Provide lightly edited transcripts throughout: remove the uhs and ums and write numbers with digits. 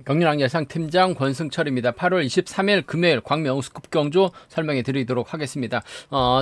경륜왕 예상팀장 권승철입니다. 8월 23일 금요일 광명우스컵 경주 설명해 드리도록 하겠습니다.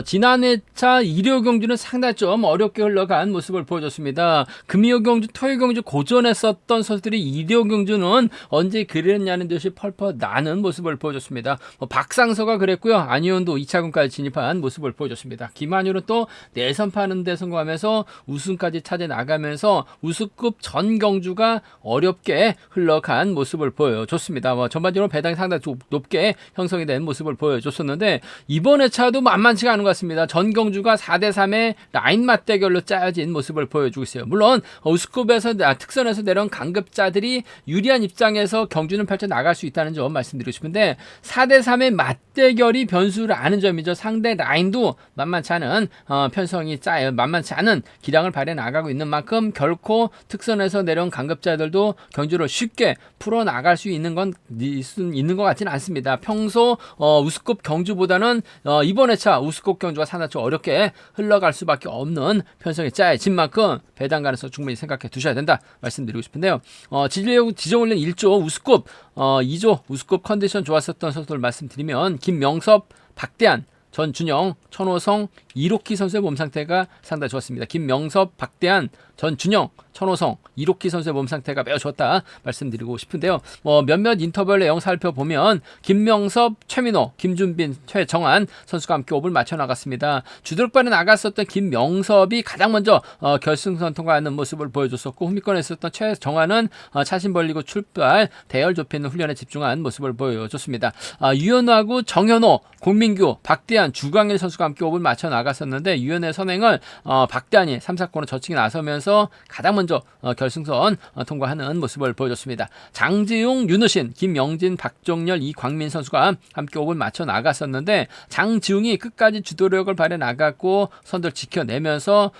지난 회차 일요 경주는 상당히 좀 어렵게 흘러간 모습을 보여줬습니다. 금요 경주, 토요 경주 고전했었던 선수들이 일요 경주는 언제 그랬냐는 듯이 펄펄 나는 모습을 보여줬습니다. 박상서가 그랬고요. 안희원도 2차전까지 진입한 모습을 보여줬습니다. 김한율은 또 내선파는 데 성공하면서 우승까지 차지 나가면서 우승급 전 경주가 어렵게 흘러간 모습을 보여줬습니다. 전반적으로 배당이 상당히 높게 형성이 된 모습을 보여줬었는데 이번 회차도 만만치가 않은 것 같습니다. 전 경주가 4대3의 라인 맞대결로 짜여진 모습을 보여주고 있어요. 물론 우스컵에서 특선에서 내려온 강급자들이 유리한 입장에서 경주는 펼쳐나갈 수 있다는 점 말씀드리고 싶은데 4대3의 맞대결이 변수를 아는 점이죠. 상대 라인도 만만치 않은 편성이 짜여 만만치 않은 기량을 발휘해 나가고 있는 만큼 결코 특선에서 내려온 강급자들도 경주를 쉽게 풀어나갈 수 있는 건 있는 것 같지는 않습니다. 평소 우스컵 경주보다는 이번 회차 우스컵 경주가 상당히 좀 어렵게 흘러갈 수밖에 없는 편성이 짜여진 만큼 배당 가능성 충분히 생각해 두셔야 된다 말씀드리고 싶은데요. 지정훈련 1조 우스컵 2조 우스컵 컨디션 좋았었던 선수들 말씀드리면 김명섭, 박대한, 전준영, 천호성, 이로키 선수의 몸 상태가 상당히 좋았습니다. 김명섭, 박대한, 전준영, 천호성, 이로키 선수의 몸 상태가 매우 좋았다 말씀드리고 싶은데요. 몇몇 인터벌 내용 살펴보면 김명섭, 최민호, 김준빈, 최정한 선수가 함께 호흡을 맞춰 나갔습니다. 주도력반에 나갔었던 김명섭이 가장 먼저 결승선 통과하는 모습을 보여줬었고 후미권에 있었던 최정한은 차심 벌리고 출발, 대열 좁히는 훈련에 집중한 모습을 보여줬습니다. 유현호하고 정현호, 공민규, 박대한, 주광일 선수가 함께 호흡을 맞춰 나갔었는데 유현의 선행을 박대한이 3사코너 저칭에 나서면서 가장 먼저 결승선 통과하는 모습을 보여줬습니다. 장지용, 윤우신, 김영진, 박종렬, 이광민 선수가 함께 호흡을 맞춰 나갔었는데 장지용이 끝까지 주도력을 발휘해 나갔고 선두를 지켜내면서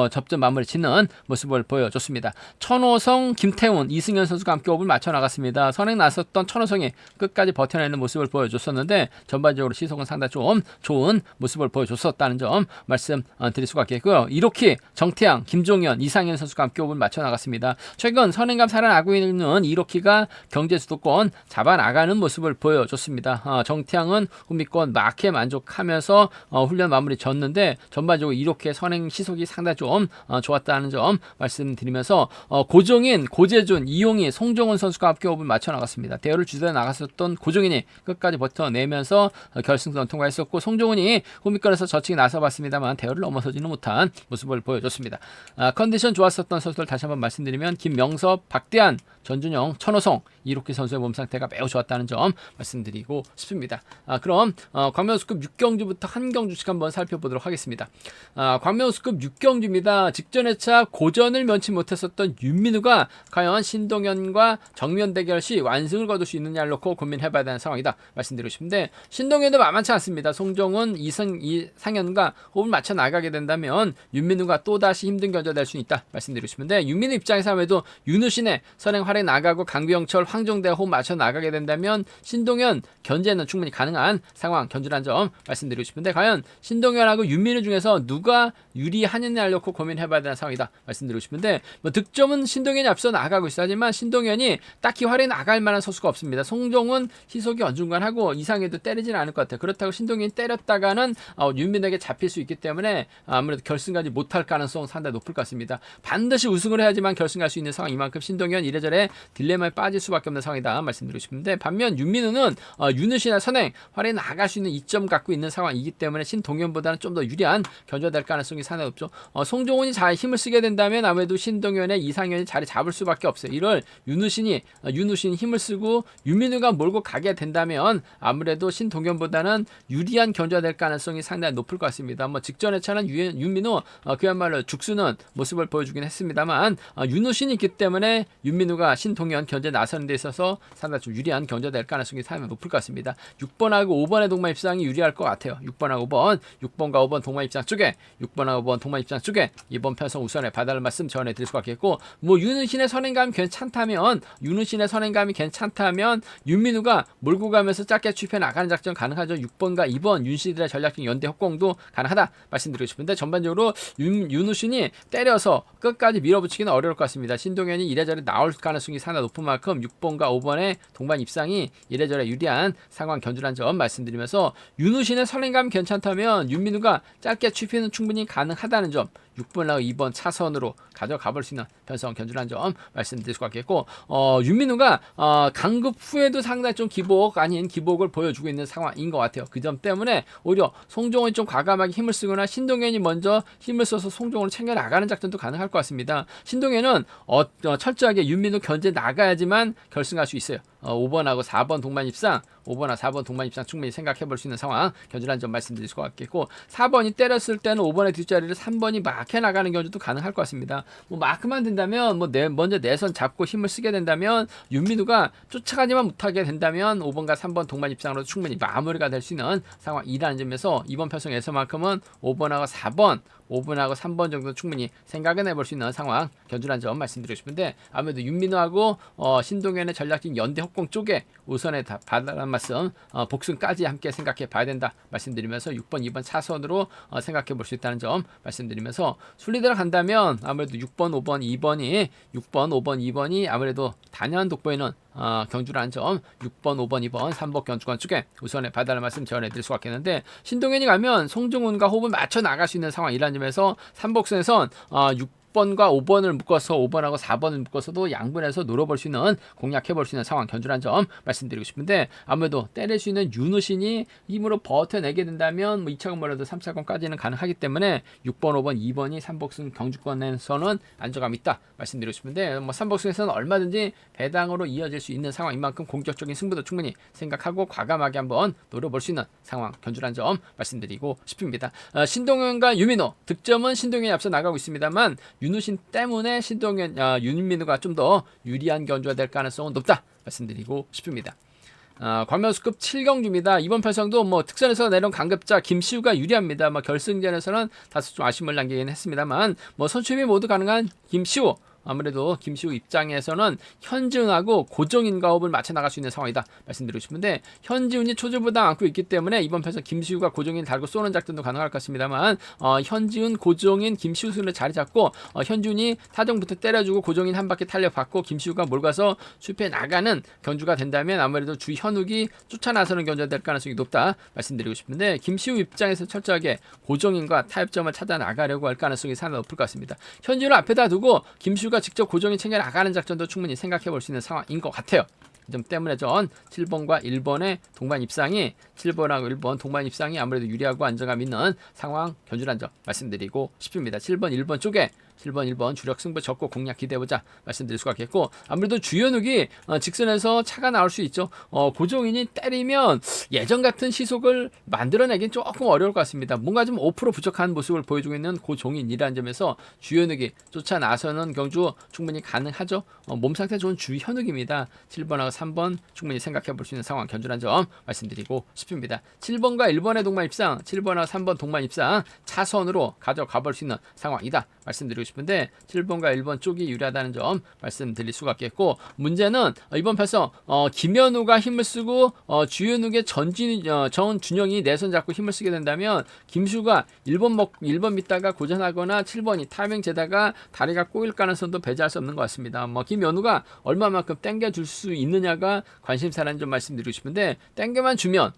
접전 마무리 짓는 모습을 보여줬습니다. 천호성, 김태훈, 이승현 선수가 함께 호흡을 맞춰 나갔습니다. 선행 나섰던 천호성이 끝까지 버텨내는 모습을 보여줬었는데 전반적으로 시속은 상당히 좀 좋은 모습을 보여줬었다는 점 말씀드릴 수가 있겠고요. 이렇게 정태양, 김종현, 이상현 선수가 함께 호흡을 맞춰 나갔습니다. 최근 선행감 살아나고 있는 이로키가 경제 주도권 잡아나가는 모습을 보여줬습니다. 정태양은 후미권 마크에 만족하면서 훈련 마무리 졌는데 전반적으로 이로키의 선행 시속이 상당히 좀 좋았다는 점 말씀드리면서 고종인, 고재준, 이용희, 송정훈 선수가 함께 호흡을 맞춰 나갔습니다. 대열을 주도해 나갔었던 고종인이 끝까지 버텨내면서 결승선 통과했었고 송정훈이 후미권에서 저칭에 나서봤습니다만 대열을 넘어서지는 못한 모습을 보여줬습니다. 컨디션 좋았었던 선수들 다시 한번 말씀드리면 김명섭, 박대한, 전준영, 천호성, 이로키 선수의 몸 상태가 매우 좋았다는 점 말씀드리고 싶습니다. 그럼 광명우스컵 6경주부터 한 경주씩 한번 살펴보도록 하겠습니다. 광명우스컵 6경주입니다. 직전 회차 고전을 면치 못했었던 윤민우가 과연 신동현과 정면 대결 시 완승을 거둘 수 있느냐를 놓고 고민해봐야 되는 상황이다 말씀드리고 싶은데 신동현도 만만치 않습니다. 송정훈, 이상현과 호흡을 맞춰 나가게 된다면 윤민우가 또다시 힘든 견제가 될 수 있다 말씀드리고 싶은데 윤민우 입장에서 아무래도 윤우신의 선행 활약 나가고 강규영철, 황종대 호흡 맞춰 나가게 된다면 신동현 견제는 충분히 가능한 상황 견주란 점 말씀드리고 싶은데 과연 신동현하고 윤민우 중에서 누가 유리하느냐를 놓고 고민해봐야 되는 상황이다 말씀드리고 싶은데 득점은 신동현이 앞서 나가고 있어 하지만 신동현이 딱히 활약이 나갈 만한 선수가 없습니다. 송정훈 희속이 어중간하고 이상해도 때리지는 않을 것 같아요. 그렇다고 신동현이 때렸다가는 윤민우에게 잡힐 수 있기 때문에 아무래도 결승까지 못할 가능성 상당히 높을 것 같습니다. 반드시 우승을 해야지만 결승 갈 수 있는 상황 이만큼 신동현 이래저래 딜레마에 빠질 수밖에 없는 상황이다 말씀드리고 싶은데 반면 윤민우는 윤우신의 선행 활약이 나갈 수 있는 이점 갖고 있는 상황이기 때문에 신동현보다는 좀 더 유리한 견제가 될 가능성이 상당히 높죠. 송종훈이 잘 힘을 쓰게 된다면 아무래도 신동현의 이상현이 자리 잡을 수밖에 없어요. 이를 윤우신이 힘을 쓰고 윤민우가 몰고 가게 된다면 아무래도 신동현보다는 유리한 견제가 될 가능성이 상당히 높을 것 같습니다. 직전 회차는 윤민우 그야말로 죽수는 모습을 보여주긴 했습니다만 윤우신이 있기 때문에 윤민우가 신동현 견제 나서는 데 있어서 상당히 좀 유리한 견제가 될 가능성이 상당히 높을 것 같습니다. 6번하고 5번의 동반 입장이 유리할 것 같아요. 6번하고 5번, 6번과 5번 동반 입장 쪽에 6번하고 5번 동반 입장 쪽에 이번 편성 우선에 받아를 말씀 전해드릴 수가 있겠고 윤우신의 선행감이 괜찮다면 윤민우가 몰고 가면서 짧게 추입해 나가는 작전 가능하죠. 6번과 2번 윤씨들의 전략적 연대 협공도 가능하다 말씀드리고 싶은데 전반적으로 윤우신이 때려서 끝까지 밀어붙이기는 어려울 것 같습니다. 신동현이 이래저래 나올 가능성이 가능성이 상당히 높은 만큼 6번과 5번의 동반 입상이 이래저래 유리한 상황 견주란 점 말씀드리면서 윤우신의 설렘감 괜찮다면 윤민우가 짧게 취피는 충분히 가능하다는 점 6번하고 2번 차선으로 가져가 볼 수 있는 변성 견주란 점 말씀드릴 수가 있겠고 윤민우가 강급 후에도 상당히 좀 기복 아닌 기복을 보여주고 있는 상황인 것 같아요. 그 점 때문에 오히려 송종훈이 좀 과감하게 힘을 쓰거나 신동현이 먼저 힘을 써서 송종훈을 챙겨 나가는 작전도 가능할 것 같습니다. 신동현은 철저하게 윤민우 견제 나가야지만 결승할 수 있어요. 5번하고 4번 동반 입상 5번하고 4번 동반 입상 충분히 생각해 볼 수 있는 상황 견주란 점 말씀드릴 것 같겠고 4번이 때렸을 때는 5번의 뒷자리를 3번이 마크해 나가는 견주도 가능할 것 같습니다. 뭐 마크만 된다면 먼저 내선 잡고 힘을 쓰게 된다면 윤민우가 쫓아가지만 못하게 된다면 5번과 3번 동반 입상으로 충분히 마무리가 될 수 있는 상황이라는 점에서 이번 편성에서만큼은 5번하고 3번 정도 충분히 생각은 해볼 수 있는 상황 견주란 점 말씀드리고 싶은데 아무래도 윤민우하고 신동현의 전략적인 연대 협공 쪽에 우선에 받아란 말씀 복승까지 함께 생각해 봐야 된다 말씀드리면서 6번 2번 차선으로 생각해 볼 수 있다는 점 말씀드리면서 순리대로 간다면 아무래도 6번 5번 2번이 아무래도 단연 돋보이는 경주라는 점 6번 5번 2번 3번 견주권 쪽에 우선에 받아라 말씀 전해드릴 수가 있겠는데 신동현이 가면 송종훈과 호흡을 맞춰 나갈 수 있는 상황이라는 점에서 3복선에선 6번과 5번을 묶어서 5번하고 4번을 묶어서도 양분해서 노려볼 수 있는 공략해볼 수 있는 상황 견주란 점 말씀드리고 싶은데 아무래도 때릴 수 있는 윤우신이 힘으로 버텨내게 된다면 2차권 몰라도 3차권까지는 가능하기 때문에 6번 5번 2번이 3복승 경주권에서는 안정감이 있다 말씀드리고 싶은데 3복승에서는 얼마든지 배당으로 이어질 수 있는 상황인 만큼 공격적인 승부도 충분히 생각하고 과감하게 한번 노려볼 수 있는 상황 견주란 점 말씀드리고 싶습니다. 신동현과 유민호 득점은 신동현이 앞서 나가고 있습니다만 윤우신 때문에 윤민우가 좀 더 유리한 견주가 될 가능성은 높다 말씀드리고 싶습니다. 광명수급 7경주입니다. 이번 편성도 특선에서 내려온 강급자 김시우가 유리합니다. 결승전에서는 다소 좀 아쉬움을 남기긴 했습니다만 선출이 모두 가능한 김시우 아무래도 김시우 입장에서는 현지훈하고 고정인과 호흡을 맞춰 나갈 수 있는 상황이다 말씀드리고 싶은데 현지훈이 초절부담 안고 있기 때문에 이번 편에서 김시우가 고정인 달고 쏘는 작전도 가능할 것 같습니다만 현지훈 고정인 김시우 순을 자리 잡고 현지훈이 타정부터 때려주고 고정인 한 바퀴 탄력받고 김시우가 몰가서 숲에 나가는 견주가 된다면 아무래도 주현욱이 쫓아 나서는 견주가 될 가능성이 높다 말씀드리고 싶은데 김시우 입장에서 철저하게 고정인과 타협점을 찾아 나가려고 할 가능성이 상당히 높을 것 같습니다. 현지훈을 앞에다 두고 김시우가 직접 고정이 챙겨 나가는 작전도 충분히 생각해 볼 수 있는 상황인 것 같아요. 이 점 때문에 전 7번과 1번의 동반 입상이 7번하고 1번 동반 입상이 아무래도 유리하고 안정감 있는 상황 견주란 점 말씀드리고 싶습니다. 7번 1번 쪽에 7번 1번 주력 승부 적고 공략 기대해보자 말씀드릴 수가 있겠고 아무래도 주현욱이 직선에서 차가 나올 수 있죠. 고종인이 때리면 예전 같은 시속을 만들어내긴 조금 어려울 것 같습니다. 뭔가 좀 5% 부족한 모습을 보여주고 있는 고종인이라는 점에서 주현욱이 쫓아 나서는 경주 충분히 가능하죠. 몸 상태 좋은 주현욱입니다. 7번하고 3번 충분히 생각해 볼 수 있는 상황 견주란 점 말씀드리고 싶습니다. 7번과 1번의 동반 입상 7번하고 3번 동반 입상 차선으로 가져가 볼 수 있는 상황이다 말씀드리고 싶은데 7번과 1번 쪽이 유리하다는 점 말씀드릴 수가 있겠고 문제는 이번 편성 김현우가 힘을 쓰고 주현욱의 전준영이 내선 잡고 힘을 쓰게 된다면 김슈가 1번 믿다가 고전하거나 7번이 타이밍 재다가 다리가 꼬일 가능성도 배제할 수 없는 것 같습니다. 김현우가 얼마만큼 땡겨줄 수 있느냐가 관심사라는 점 말씀드리고 싶은데 땡겨만 주면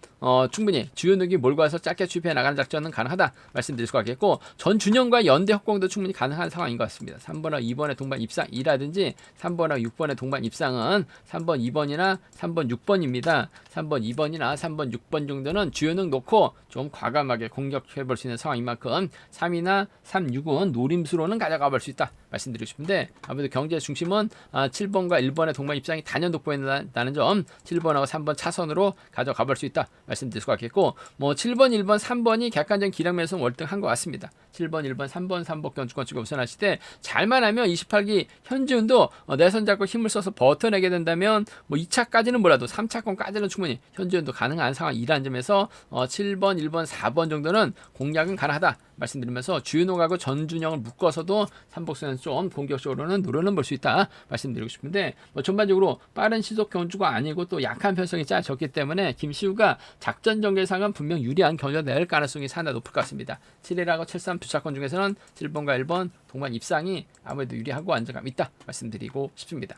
충분히 주현욱이 몰고 와서 짧게 취입해 나가는 작전은 가능하다 말씀드릴 수가 있겠고 전준영과 연대 협공도 충분히 가능한 상황인 것 같습니다. 3번하고 2번의 동반 입상이라든지 3번하고 6번의 동반 입상은 3번 2번이나 3번 6번입니다. 3번 2번이나 3번 6번 정도는 주현욱 놓고 좀 과감하게 공격해 볼 수 있는 상황인 만큼 3이나 3, 6은 노림수로는 가져가 볼 수 있다 말씀드리고 싶은데 아무래도 경제 중심은 7번과 1번의 동반 입상이 단연 돋보인다는 점 7번하고 3번 차선으로 가져가 볼 수 있다 말씀드릴 수가 있겠고 7번 1번 3번이 객관적인 기량면에서 월등한 것 같습니다. 7번 1번 3번 3번 견주권 쪽에 우선하실 때 잘만 하면 28기 현지훈도 내선 잡고 힘을 써서 버텨내게 된다면 2차까지는 몰라도 3차권까지는 충분히 현지훈도 가능한 상황이라는 점에서 7번 1번 4번 정도는 공략은 가능하다 말씀드리면서 주윤호하고 전준영을 묶어서도 삼복선에서 좀 공격적으로는 노려는 볼 수 있다 말씀드리고 싶은데 전반적으로 빠른 시속 견주가 아니고 또 약한 편성이 짜졌기 때문에 김시우가 작전 전개상은 분명 유리한 견주가 낼 가능성이 상당히 높을 것 같습니다. 7일하고 7-3 두 차권 중에서는 7번과 1번 동반 입상이 아무래도 유리하고 안정감 있다 말씀드리고 싶습니다.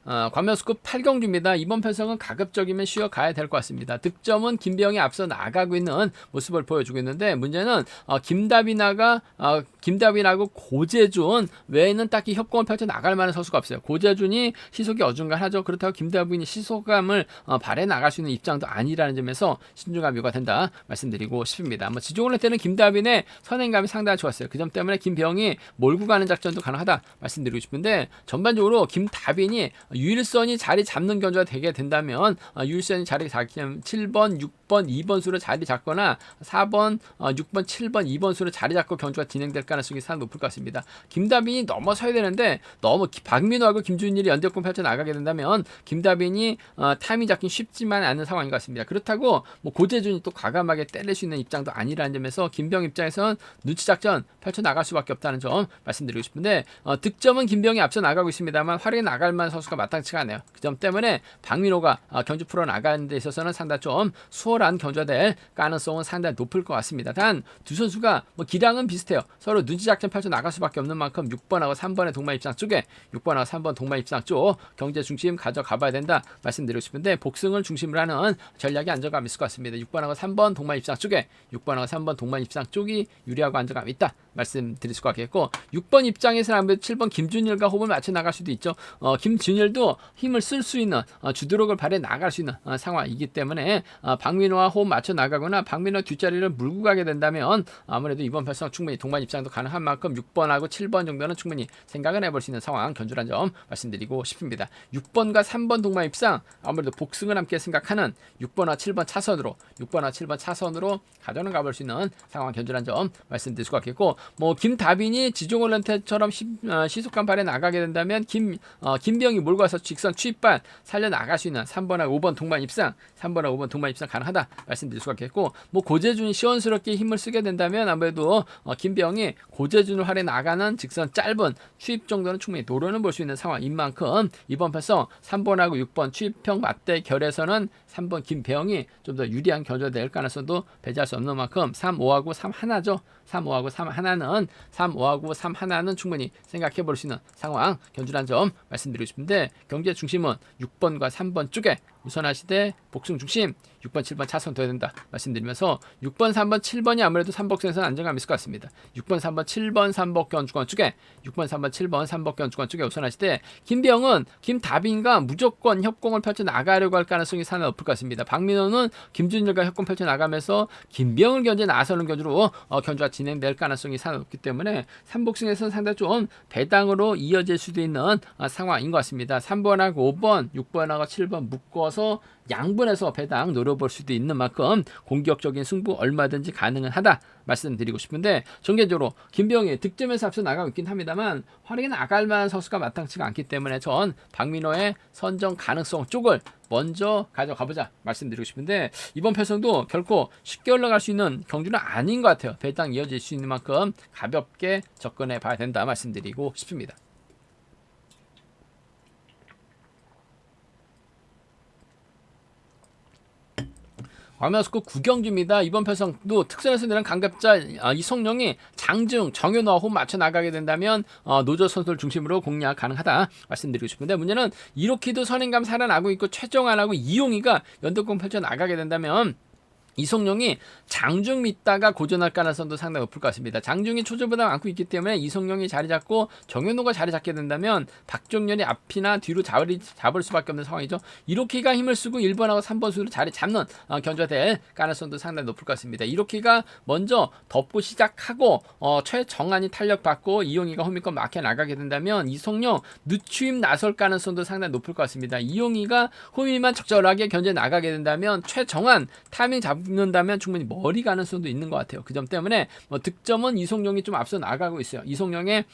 광명스급 8경주입니다. 이번 편성은 가급적이면 쉬어가야 될 것 같습니다. 득점은 김병이 앞서 나가고 있는 모습을 보여주고 있는데 문제는 김다빈하고 고재준 외에는 딱히 협공을 펼쳐 나갈 만한 선수가 없어요. 고재준이 시속이 어중간하죠. 그렇다고 김다빈이 시속감을 발해 나갈 수 있는 입장도 아니라는 점에서 신중함이 요구된다 말씀드리고 싶습니다. 지종을 할 때는 김다빈의 선행감이 상당히 좋았어요. 그 점 때문에 김병이 몰고 가는 작전도 가능하다 말씀드리고 싶은데 전반적으로 김다빈이 유일선이 자리 잡는 견주가 되게 된다면 유일선이 자리 잡히면 7번, 6번, 2번 수로 자리 잡거나 4번, 6번, 7번, 2번 수로 자리 잡고 견주가 진행될 가능성이 상당히 높을 것 같습니다. 김다빈이 넘어서야 되는데 너무 박민호하고 김준일이 연대권 펼쳐 나가게 된다면 김다빈이 타이밍 잡기 쉽지만 않은 상황인 것 같습니다. 그렇다고 고재준이 또 과감하게 때릴 수 있는 입장도 아니라는 점에서 김병 입장에서는 눈치 작전 펼쳐 나갈 수밖에 없다는 점 말씀드리고 싶은데 득점은 김병이 앞서 나가고 있습니다만 활약에 나갈 만한 선수가 마땅치가 않아요. 그 점 때문에 박민호가 견주 풀어 나가는 데 있어서는 상당히 좀 수월한 견주가 될 가능성은 상당히 높을 것 같습니다. 단 두 선수가 기량은 비슷해요. 서로 눈치 작전 펼쳐 나갈 수밖에 없는 만큼 6번하고 3번의 동반 입장 쪽에 6번하고 3번 동반 입장 쪽 경제 중심 가져가 봐야 된다 말씀드리고 싶은데 복승을 중심으로 하는 전략이 안정감 있을 것 같습니다. 6번하고 3번 동반 입장 쪽에 6번하고 3번 동반 입장 쪽이 유리하고 안정감 있다 말씀드릴 수가 있겠고 6번 입장에서는 아무래도 7번 김준일과 호흡을 맞춰 나갈 수도 있죠. 김준일도 힘을 쓸 수 있는 주도력을 발휘해 나갈 수 있는 상황이기 때문에 박민호와 호흡 맞춰 나가거나 박민호 뒷자리를 물고 가게 된다면 아무래도 이번 편성 충분히 동반 입장도 가능한 만큼 6번하고 7번 정도는 충분히 생각을 해볼 수 있는 상황 견주란 점 말씀드리고 싶습니다. 6번과 3번 동반 입장 아무래도 복승을 함께 생각하는 6번과 7번 차선으로 가져는 가볼 수 있는 상황 견주란 점 말씀드릴 수가 있겠고 김다빈이 지종올런테처럼 시속감 발에 나가게 된다면 김병이 몰고 와서 직선 추입반 살려 나갈 수 있는 3번하고 5번 동반 입장 가능하다 말씀드릴 수가 있겠고 고재준이 시원스럽게 힘을 쓰게 된다면 아무래도 김병이 고재준을 활에 나가는 직선 짧은 추입 정도는 충분히 노려는 볼 수 있는 상황인 만큼 이번 편성 3번하고 6번 추입형 맞대결에서는 3번 김병이 좀 더 유리한 견주가 될 가능성도 배제할 수 없는 만큼 3, 5하고 3 하나죠. 3, 5하고 3 하나는 충분히 생각해 볼 수 있는 상황 견주란 점 말씀드리고 싶은데 경제 중심은 6번과 3번 쪽에 우선하시되 복승 중심 6번, 7번 차선 둬야 된다 말씀드리면서 6번, 3번, 7번이 아무래도 3복승에서는 안정감이 있을 것 같습니다. 6번, 3번, 7번 3복견 주권 쪽에 6번, 3번, 7번 3복견 주권 쪽에 우선하시되 김병은 김다빈과 무조건 협공을 펼쳐 나가려고 할 가능성이 상당히 높을 것 같습니다. 박민호는 김준일과 협공 펼쳐 나가면서 김병을 견제 나서는 견주로 견주가 진행될 가능성이 상당히 높기 때문에 3복승에서는 상당히 좀 배당으로 이어질 수도 있는 상황인 것 같습니다. 3번하고 5번, 6번하고 7번 묶어서 양분해서 배당 노려볼 수도 있는 만큼 공격적인 승부 얼마든지 가능하다 말씀드리고 싶은데 전개적으로 김병이 득점에서 앞서 나가고 있긴 합니다만 활약에 나갈 만한 선수가 마땅치가 않기 때문에 전 박민호의 선정 가능성 쪽을 먼저 가져가보자 말씀드리고 싶은데 이번 편성도 결코 쉽게 올라갈 수 있는 경주는 아닌 것 같아요. 배당 이어질 수 있는 만큼 가볍게 접근해 봐야 된다 말씀드리고 싶습니다. 광명스급 9경주입니다. 이번 편성도 특선에서 내는 강갑자 이성용이 장중, 정현호와 호흡 맞춰 나가게 된다면 노조 선수들 중심으로 공략 가능하다 말씀드리고 싶은데 문제는 이로키도 선행감 살아나고 있고 최정환하고 이용희가 연속공 펼쳐 나가게 된다면 이성용이 장중 믿다가 고전할 가능성도 상당히 높을 것 같습니다. 장중이 초조보다 많고 있기 때문에 이성용이 자리 잡고 정현호가 자리 잡게 된다면 박종렬이 앞이나 뒤로 잡을 수밖에 없는 상황이죠. 이로키가 힘을 쓰고 1번하고 3번 수로 자리 잡는 견주가 될 가능성도 상당히 높을 것 같습니다. 이로키가 먼저 덮고 시작하고 최정한이 탄력받고 이용희가 호미권 막혀 나가게 된다면 이성용 늦추임 나설 가능성도 상당히 높을 것 같습니다. 이용희가 호미만 적절하게 견제 나가게 된다면 최정한 타이밍 잡는다면 충분히 머리 가능성도 있는 것 같아요. 그 점 때문에 득점은 이성용이 좀 앞서 나가고 있어요. 이성용의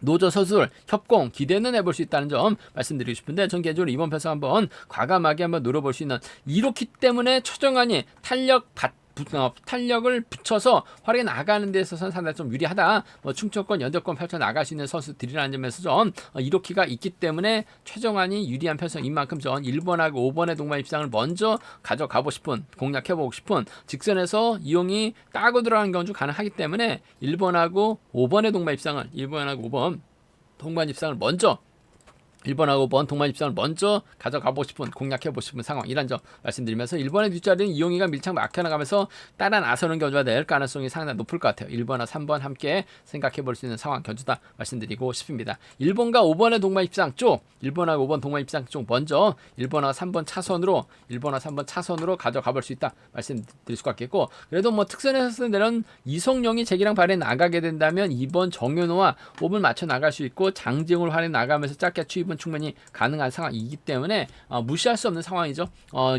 노조 선수들 협공 기대는 해볼 수 있다는 점 말씀드리고 싶은데 전 개인적으로 이번 편성 한번 과감하게 한번 노려볼 수 있는 이렇기 때문에 최정환이 탄력을 붙여서 활약에 나가는 데 있어서는 상당히 좀 유리하다. 충청권, 연대권 펼쳐 나갈 수 있는 선수들이라는 점에서 좀 이로키가 있기 때문에 최정환이 유리한 편성인 만큼 전 1번하고 5번의 동반 입장을 먼저 가져가고 싶은 공략해보고 싶은 직선에서 이용이 따고 들어가는 경주 가능하기 때문에 1번하고 5번의 동반 입장을 1번하고 5번 동반 입장을 먼저 1번하고 5번 동반 입장을 먼저 가져가고 싶은 공략해보고 싶은 상황 이란 점 말씀드리면서 1번의 뒷자리는 이용이가 밀착 막혀나가면서 따라 나서는 견주가 될 가능성이 상당히 높을 것 같아요. 1번과 3번 함께 생각해볼 수 있는 상황 견주다 말씀드리고 싶습니다. 1번과 5번의 동반 입장 쪽 1번하고 5번 동반 입장 쪽 먼저 1번과 3번 차선으로 가져가볼 수 있다 말씀드릴 수가 있겠고, 그래도 뭐 특선에서 내는 이성용이 제기랑 발에 나가게 된다면 2번 정윤호와 호흡을 맞춰 나갈 수 있고 장지웅을 활에 나가면서 짧게 추입은 충분히 가능한 상황이기 때문에 무시할 수 없는 상황이죠.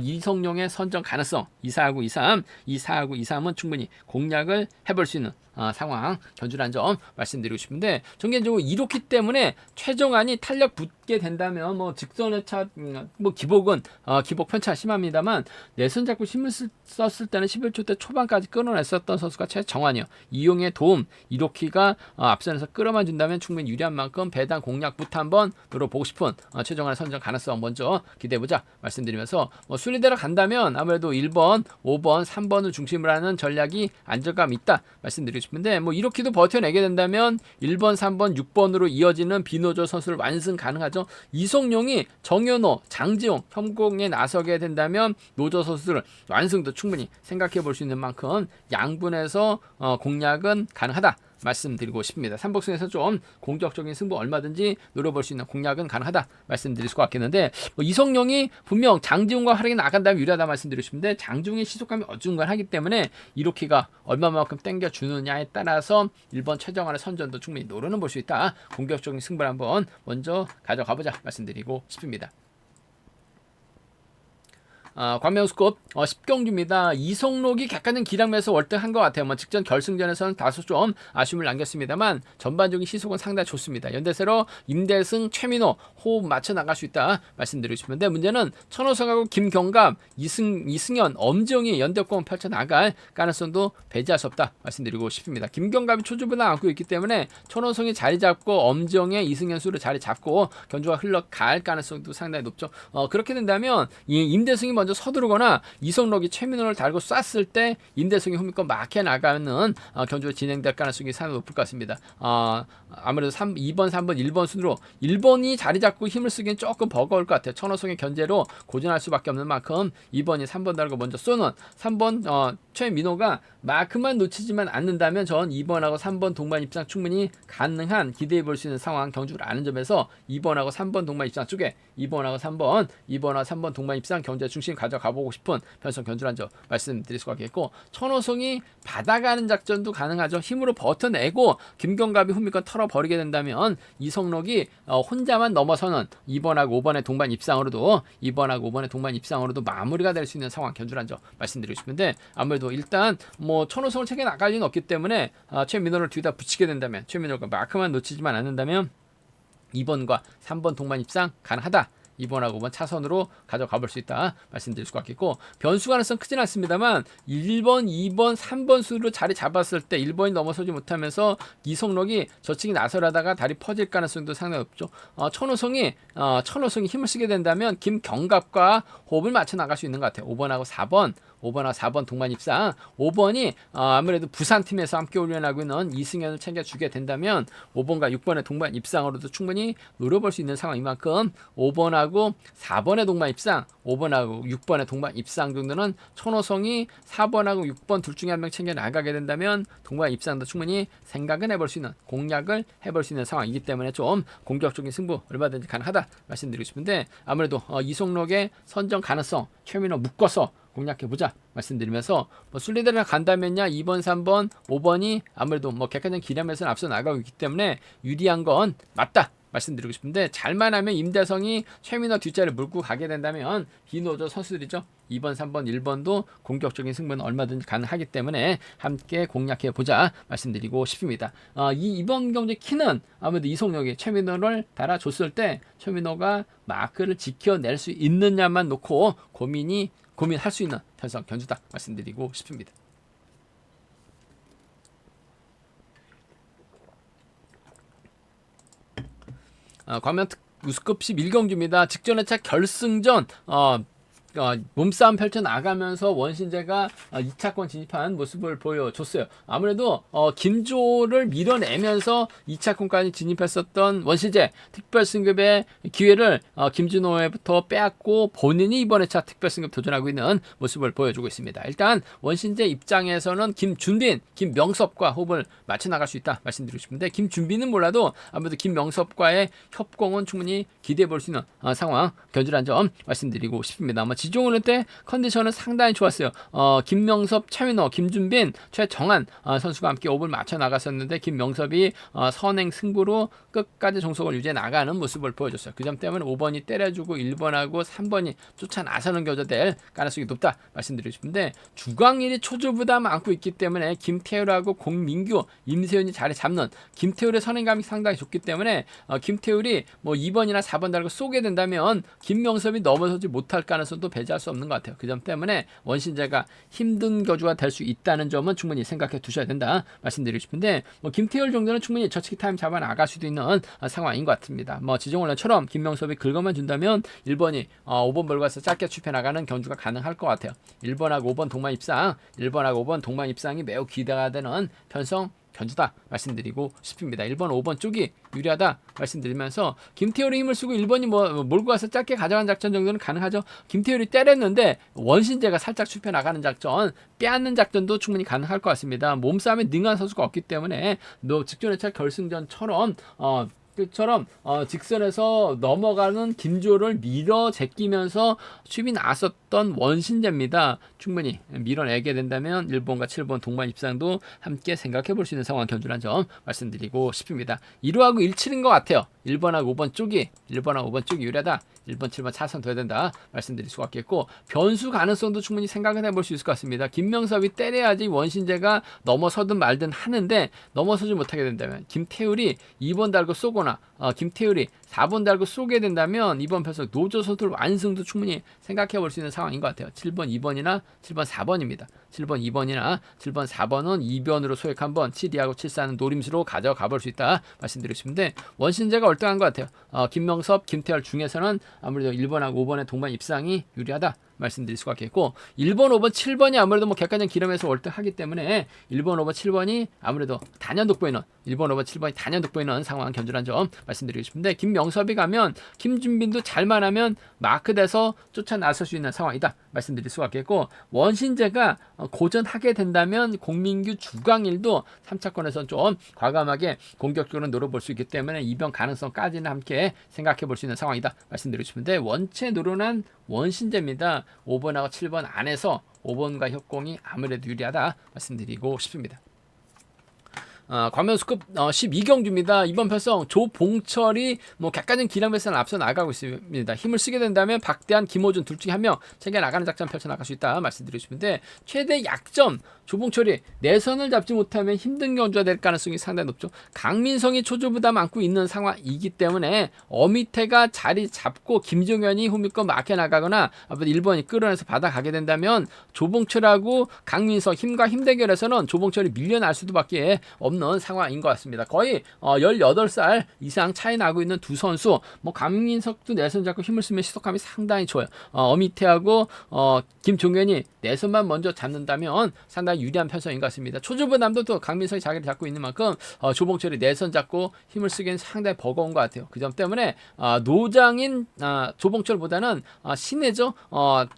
이성용의 선정 가능성 2-4하고 2-3, 2-4하고 2-3은 충분히 공략을 해볼 수 있는 상황 견주란 점 말씀드리고 싶은데, 전개적으로 이렇기 때문에 최종안이 탄력 붙게 된다면 뭐 직선의 차 뭐 기복은 기복 편차 심합니다만 내선 잡고 힘을 썼을 때는 11초 때 초반까지 끌어냈었던 선수가 최정환이요. 이용의 도움 이로키가 앞선에서 끌어만 준다면 충분히 유리한 만큼 배당 공략부터 한번 노려보고 싶은 최종안의 선정 가능성 먼저 기대해보자 말씀드리면서, 순위대로 간다면 아무래도 1번, 5번, 3번을 중심으로 하는 전략이 안정감 있다 말씀드리고 싶은데, 뭐 이렇게도 버텨내게 된다면 1번, 3번, 6번으로 이어지는 비노조 선수를 완승 가능하죠. 이성용이 정현호, 장지용 협공에 나서게 된다면 노조 선수를 완승도 충분히 생각해 볼 수 있는 만큼 양분에서 공략은 가능하다 말씀드리고 싶습니다. 삼복승에서 좀 공격적인 승부 얼마든지 노려볼 수 있는 공략은 가능하다 말씀드릴 수가 있겠는데, 이성용이 분명 장지웅과 활약이 나간다면 유리하다 말씀드리고 싶은데 장지웅의 시속감이 어중간하기 때문에 이로키가 얼마만큼 땡겨주느냐에 따라서 1번 최정환의 선전도 충분히 노려는 볼 수 있다. 공격적인 승부를 한번 먼저 가져가보자 말씀드리고 싶습니다. 광명스컵 10경주입니다. 이성록이 객관적인 기량에서 월등한 것 같아요. 뭐 직전 결승전에서는 다소 좀 아쉬움을 남겼습니다만 전반적인 시속은 상당히 좋습니다. 연대세로 임대승, 최민호 호흡 맞춰 나갈 수 있다 말씀드리고 싶은데, 문제는 천호성하고 김경갑, 이승현, 엄정이 연대권 펼쳐 나갈 가능성도 배제할 수 없다 말씀드리고 싶습니다. 김경갑이 초주부를 안고 있기 때문에 천호성이 자리 잡고 엄정의 이승현 수를 자리 잡고 견주가 흘러갈 가능성도 상당히 높죠. 그렇게 된다면 이 임대승이 먼저 서두르거나 이성록이 최민호를 달고 쐈을 때 임대승이 후미권 막혀 나가는 견주가 진행될 가능성이 상당히 높을 것 같습니다. 아무래도 2번, 3번, 1번 순으로 1번이 자리 잡고 힘을 쓰기엔 조금 버거울 것 같아요. 천호성의 견제로 고전할 수밖에 없는 만큼 2번이 3번 달고 먼저 쏘는 3번 최민호가 마크만 놓치지만 않는다면 전 2번하고 3번 동반 입장 충분히 가능한 기대해 볼 수 있는 상황 경주를 아는 점에서 2번하고 3번 동반 입장 쪽에 2번하고 3번 동반 입장 경제 중심 가져가보고 싶은 편성 견주란 점 말씀드릴 수가 있겠고, 천호성이 받아가는 작전도 가능하죠. 힘으로 버텨내고 김경갑이 후미권 털어버리게 된다면 이성록이 혼자만 넘어서는 2번하고 5번의 동반 입상으로도 마무리가 될 수 있는 상황 견주란 점 말씀드리고 싶은데, 아무래도 일단 뭐 천호성을 책에 나갈 리는 없기 때문에 최민호를 뒤에다 붙이게 된다면, 최민호가 마크만 놓치지만 않는다면 2번과 3번 동반 입상 가능하다. 2번하고 5번 차선으로 가져가 볼 수 있다 말씀드릴 수가 있겠고, 변수 가능성 크진 않습니다만 1번, 2번, 3번 수로 자리 잡았을 때 1번이 넘어서지 못하면서 이성록이 저측이 나서려다가 다리 퍼질 가능성도 상당히 높죠. 천호성이 힘을 쓰게 된다면 김경갑과 호흡을 맞춰 나갈 수 있는 것 같아요. 5번하고 4번 동반 입상, 5번이 아무래도 부산팀에서 함께 훈련하고 있는 이승현을 챙겨주게 된다면 5번과 6번의 동반 입상으로도 충분히 노려볼 수 있는 상황인 만큼 5번하고 4번의 동반 입상, 5번하고 6번의 동반 입상 정도는 천호성이 4번하고 6번 둘 중에 한 명 챙겨 나가게 된다면 동반 입상도 충분히 생각은 해볼 수 있는, 공략을 해볼 수 있는 상황이기 때문에 좀 공격적인 승부 얼마든지 가능하다 말씀드리고 싶은데, 아무래도 이성록의 선정 가능성 최민호 묶어서 공략해보자 말씀드리면서, 순리대로 간다면야 2번, 3번, 5번이 아무래도 객관적인 기량에서는 앞서 나가고 있기 때문에 유리한 건 맞다 말씀드리고 싶은데, 잘만 하면 임대성이 최민호 뒷자리를 물고 가게 된다면 비노조 선수들이죠. 2번, 3번, 1번도 공격적인 승부는 얼마든지 가능하기 때문에 함께 공략해보자 말씀드리고 싶습니다. 이번 경기 키는 아무래도 이성록이 최민호를 달아줬을 때 최민호가 마크를 지켜낼 수 있느냐만 놓고 고민할 수 있는 편성 견주다 말씀드리고 싶습니다. 광명 우스컵 11경주입니다. 직전회차 결승전 몸싸움 펼쳐 나가면서 원신재가 2차권 진입한 모습을 보여줬어요. 아무래도 김조를 밀어내면서 2차권까지 진입했었던 원신재 특별 승급의 기회를 김준호에부터 빼앗고 본인이 이번 회차 특별 승급 도전하고 있는 모습을 보여주고 있습니다. 일단 원신재 입장에서는 김준빈, 김명섭과 호흡을 맞춰 나갈 수 있다 말씀드리고 싶은데, 김준빈은 몰라도 아무래도 김명섭과의 협공은 충분히 기대해 볼 수 있는 상황 견주란 점 말씀드리고 싶습니다. 지종훈 때 컨디션은 상당히 좋았어요. 김명섭, 차윤호, 김준빈, 최정한 선수가 함께 호흡을 맞춰 나갔었는데, 김명섭이 선행 승부로 끝까지 종속을 유지해 나가는 모습을 보여줬어요. 그 점 때문에 5번이 때려주고 1번하고 3번이 쫓아 나서는 교조될 가능성이 높다 말씀드리고 싶은데, 주광일이 초조 부담 안고 있기 때문에 김태율하고 공민규, 임세윤이 자리 잡는, 김태율의 선행감이 상당히 좋기 때문에 김태율이 2번이나 4번 달고 쏘게 된다면 김명섭이 넘어서지 못할 가능성도 배제할 수 없는 것 같아요. 그 점 때문에 원신재가 힘든 교주가 될 수 있다는 점은 충분히 생각해 두셔야 된다 말씀드리고 싶은데, 김태율 정도는 충분히 저치기 타임 잡아 나갈 수도 있는 상황인 것 같습니다. 지종훈처럼 김명섭이 긁어만 준다면 1번이 5번 벌과서 짧게 추패 나가는 경주가 가능할 것 같아요. 1번하고 5번 동반 입상, 1번하고 5번 동반 입상이 매우 기대가 되는 편성 견주다 말씀드리고 싶습니다. 1번, 5번 쪽이 유리하다 말씀드리면서, 김태율이 힘을 쓰고 1번이 몰고 가서 짧게 가져간 작전 정도는 가능하죠. 김태율이 때렸는데 원신재가 살짝 추패 나가는 작전, 빼앗는 작전도 충분히 가능할 것 같습니다. 몸싸움에 능한 선수가 없기 때문에 직전회차 결승전처럼 직선에서 넘어가는 김조를 밀어 제끼면서 수비 나섰던 원신재입니다. 충분히 밀어내게 된다면 1번과 7번 동반 입상도 함께 생각해 볼 수 있는 상황 견주란 점 말씀드리고 싶습니다. 1호하고 17인 것 같아요. 1번하고 5번 쪽이 유리하다. 1번, 7번 차선 둬야 된다 말씀드릴 수가 있겠고, 변수 가능성도 충분히 생각을 해볼 수 있을 것 같습니다. 김명섭이 때려야지 원신재가 넘어서든 말든 하는데, 넘어서지 못하게 된다면 김태율이 2번 달고 쏘거나 김태율이 4번 달고 쏘게 된다면 이번 편성 노조선들 완승도 충분히 생각해 볼 수 있는 상황인 것 같아요. 7번, 2번이나 7번, 4번입니다. 7번, 2번이나 7번, 4번은 2변으로 소액 한번 7, 2하고 7, 4는 노림수로 가져가 볼 수 있다 말씀드리고 싶은데, 원신재가 얼등한 것 같아요. 김명섭, 김태열 중에서는 아무래도 1번하고 5번의 동반 입상이 유리하다 말씀드릴 수가 있겠고, 1번, 5번, 7번이 아무래도 객관적 기름에서 월등하기 때문에 1번, 5번, 7번이 아무래도 단연 돋보이는, 1번, 5번, 7번이 단연 돋보이는 상황 견주란 점 말씀드리고 싶은데, 김명섭이 가면 김준빈도 잘만 하면 마크돼서 쫓아 나설 수 있는 상황이다 말씀드릴 수가 있겠고, 원신재가 고전하게 된다면 공민규, 주광일도 3차권에서 좀 과감하게 공격적으로 노려볼 수 있기 때문에 이변 가능성까지는 함께 생각해 볼 수 있는 상황이다 말씀드리고 싶은데, 원체 노련한 원신재입니다. 5번하고 7번 안에서 5번과 협공이 아무래도 유리하다 말씀드리고 싶습니다. 광명수급 12경주입니다. 이번 편성 조봉철이 객관적인 기량 배선을 앞서 나가고 있습니다. 힘을 쓰게 된다면 박대한, 김호준 둘 중에 한 명 챙겨 나가는 작전 펼쳐 나갈 수 있다 말씀드리고 싶은데, 최대 약점 조봉철이 내선을 잡지 못하면 힘든 경주가 될 가능성이 상당히 높죠. 강민성이 초조부담 안고 있는 상황이기 때문에 어미태가 자리 잡고 김종현이 후미권 막혀 나가거나 1번이 끌어내서 받아가게 된다면 조봉철하고 강민성 힘과 힘 대결에서는 조봉철이 밀려날 수도밖에 없는 상황인 것 같습니다. 거의 18살 이상 차이 나고 있는 두 선수, 강민석도 내선 잡고 힘을 쓰면 시속감이 상당히 좋아요. 어미태하고 김종현이 내선만 먼저 잡는다면 상당히 유리한 편성인 것 같습니다. 초조부담도 또 강민성이 자기를 잡고 있는 만큼 조봉철이 내선 잡고 힘을 쓰기엔 상당히 버거운 것 같아요. 그 점 때문에 노장인 조봉철보다는 신예죠.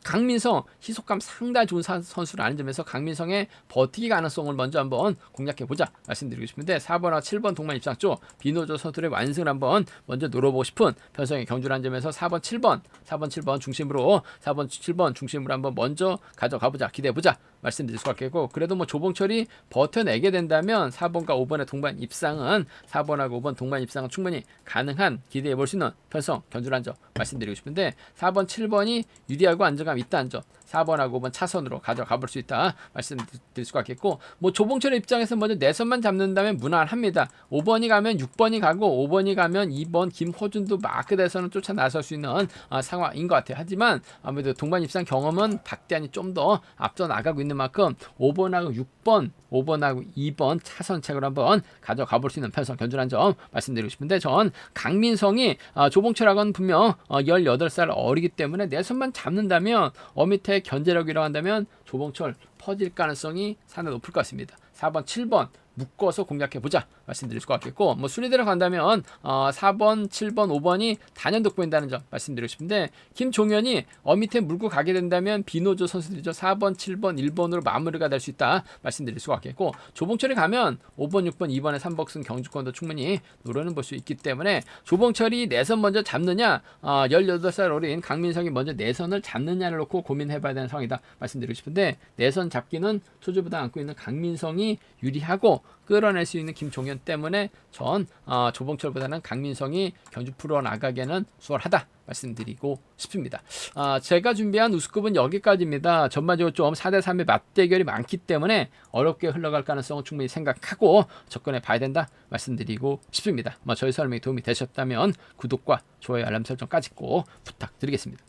강민성 시속감 상당히 좋은 선수라는 점에서 강민성의 버티기 가능성을 먼저 한번 공략해보자 말씀드리고 싶은데, 4번과 7번 동반 입상 쪽 비노조 선수들의 완승을 한번 먼저 노려보고 싶은 편성의 경주라는 점에서 4번, 7번 중심으로 4번, 7번 중심으로 한번 먼저 가져가보자, 기대해보자 말씀드릴 수가 있겠고, 그래도 조봉철이 버텨내게 된다면 4번과 5번의 동반 입상은 4번하고 5번 동반 입상은 충분히 가능한, 기대해 볼 수 있는 편성 견주란 점 말씀드리고 싶은데, 4번, 7번이 유리하고 안정감 있다는 점, 4번하고 5번 차선으로 가져가 볼 수 있다 말씀드릴 수가 있겠고, 조봉철의 입장에서 먼저 내선만 잡는다면 무난합니다. 5번이 가면 6번이 가고 5번이 가면 2번 김호준도 마크대에서는 쫓아 나설 수 있는 상황인 것 같아요. 하지만 아무래도 동반 입상 경험은 박대한이 좀 더 앞서 나가고 있는 있는 만큼 5번하고 6번, 5번하고 2번 차선책으로 한번 가져가 볼 수 있는 편성 견주라는 점 말씀드리고 싶은데, 전 강민성이 조봉철하고는 분명 18살 어리기 때문에 내 손만 잡는다면 밑에 견제력이라고 한다면 조봉철 퍼질 가능성이 상당히 높을 것 같습니다. 4번, 7번 묶어서 공략해보자 말씀드릴 것 같겠고, 뭐 순위대로 간다면 4번, 7번, 5번이 단연독 보인다는 점 말씀드리고 싶은데, 김종현이 밑에 물고 가게 된다면 비노조 선수들이죠. 4번, 7번, 1번으로 마무리가 될 수 있다 말씀드릴 수가 있겠고, 조봉철이 가면 5번, 6번, 2번의 3복승 경주권도 충분히 노려는 볼 수 있기 때문에 조봉철이 내선 먼저 잡느냐, 18살 어린 강민성이 먼저 내선을 잡느냐를 놓고 고민해봐야 되는 상황이다 말씀드리고 싶은데, 내선 잡기는 초주부담 안고 있는 강민성이 유리하고 끌어낼 수 있는 김종현 때문에 전 조봉철보다는 강민성이 경주 풀어 나가기에는 수월하다 말씀드리고 싶습니다. 제가 준비한 우스컵은 여기까지입니다. 전반적으로 좀 4대3의 맞대결이 많기 때문에 어렵게 흘러갈 가능성은 충분히 생각하고 접근해 봐야 된다 말씀드리고 싶습니다. 저희 설명이 도움이 되셨다면 구독과 좋아요, 알람 설정까지 꼭 부탁드리겠습니다.